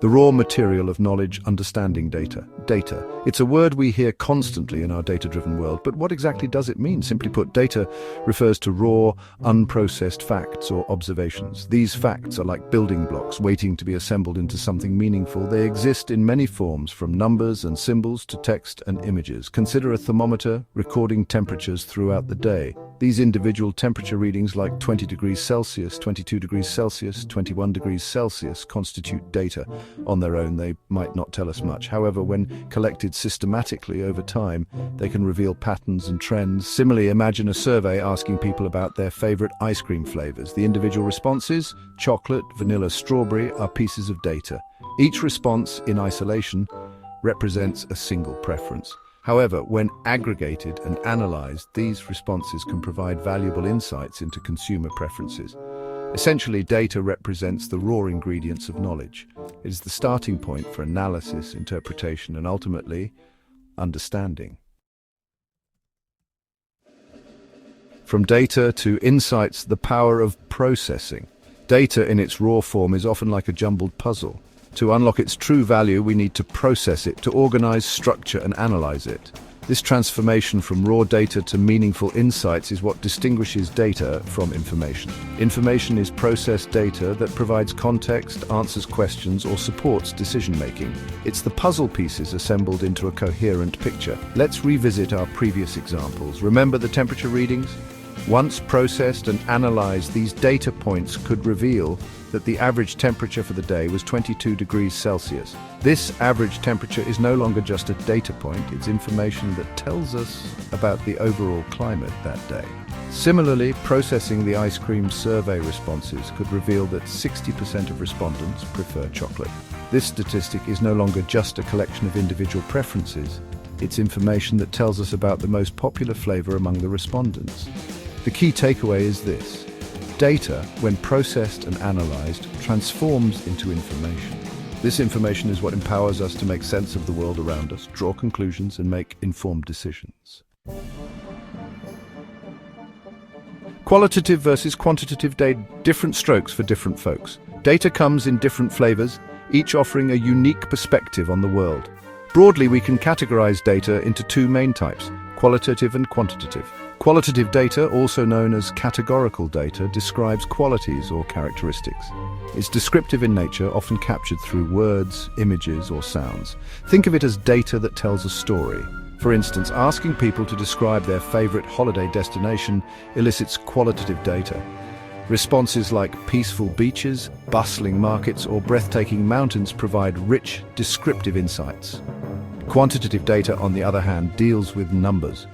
The raw material of knowledge, understanding data. Data. It's a word we hear constantly in our data-driven world, but what exactly does it mean? Simply put, data refers to raw, unprocessed facts or observations. These facts are like building blocks waiting to be assembled into something meaningful. They exist in many forms, from numbers and symbols to text and images. Consider a thermometer recording temperatures throughout the day. These individual temperature readings, like 20 degrees Celsius, 22 degrees Celsius, 21 degrees Celsius, constitute data. On their own, they might not tell us much. However, when collected systematically over time, they can reveal patterns and trends. Similarly, imagine a survey asking people about their favorite ice cream flavors. The individual responses, chocolate, vanilla, strawberry, are pieces of data. Each response, in isolation, represents a single preference. However, when aggregated and analyzed, these responses can provide valuable insights into consumer preferences. Essentially, data represents the raw ingredients of knowledge. It is the starting point for analysis, interpretation, and ultimately, understanding. From data to insights, the power of processing. Data in its raw form is often like a jumbled puzzle. To unlock its true value, we need to process it, to organize, structure, and analyze it. This transformation from raw data to meaningful insights is what distinguishes data from information. Information is processed data that provides context, answers questions, or supports decision-making. It's the puzzle pieces assembled into a coherent picture. Let's revisit our previous examples. Remember the temperature readings? Once processed and analyzed, these data points could reveal that the average temperature for the day was 22 degrees Celsius. This average temperature is no longer just a data point, it's information that tells us about the overall climate that day. Similarly, processing the ice cream survey responses could reveal that 60% of respondents prefer chocolate. This statistic is no longer just a collection of individual preferences, it's information that tells us about the most popular flavor among the respondents. The key takeaway is this: data, when processed and analyzed, transforms into information. This information is what empowers us to make sense of the world around us, draw conclusions, and make informed decisions. Qualitative versus quantitative data, different strokes for different folks. Data comes in different flavors, each offering a unique perspective on the world. Broadly, we can categorize data into two main types: qualitative and quantitative. Qualitative data, also known as categorical data, describes qualities or characteristics. It's descriptive in nature, often captured through words, images, or sounds. Think of it as data that tells a story. For instance, asking people to describe their favorite holiday destination elicits qualitative data. Responses like peaceful beaches, bustling markets, or breathtaking mountains provide rich, descriptive insights. Quantitative data, on the other hand, deals with numbers.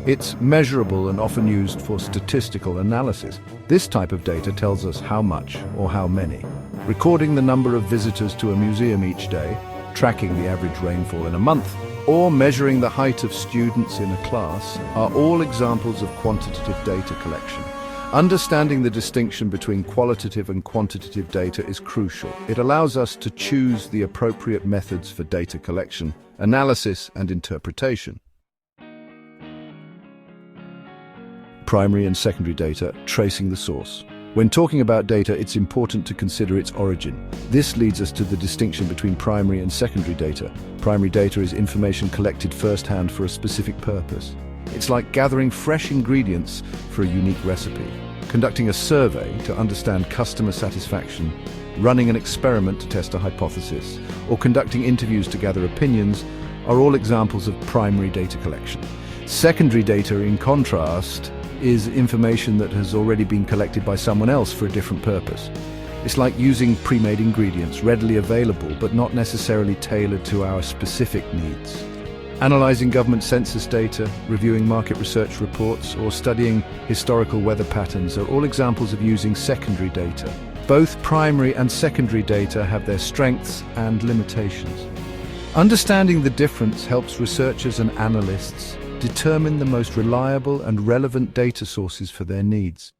It's measurable and often used for statistical analysis. This type of data tells us how much or how many. Recording the number of visitors to a museum each day, tracking the average rainfall in a month, or measuring the height of students in a class are all examples of quantitative data collection. Understanding the distinction between qualitative and quantitative data is crucial. It allows us to choose the appropriate methods for data collection, analysis, and interpretation. Primary and secondary data, tracing the source. When talking about data, it's important to consider its origin. This leads us to the distinction between primary and secondary data. Primary data is information collected firsthand for a specific purpose. It's like gathering fresh ingredients for a unique recipe, conducting a survey to understand customer satisfaction, running an experiment to test a hypothesis, or conducting interviews to gather opinions are all examples of primary data collection. Secondary data, in contrast, is information that has already been collected by someone else for a different purpose. It's like using pre-made ingredients readily available but not necessarily tailored to our specific needs. Analyzing government census data, reviewing market research reports, or studying historical weather patterns are all examples of using secondary data. Both primary and secondary data have their strengths and limitations. Understanding the difference helps researchers and analysts determine the most reliable and relevant data sources for their needs.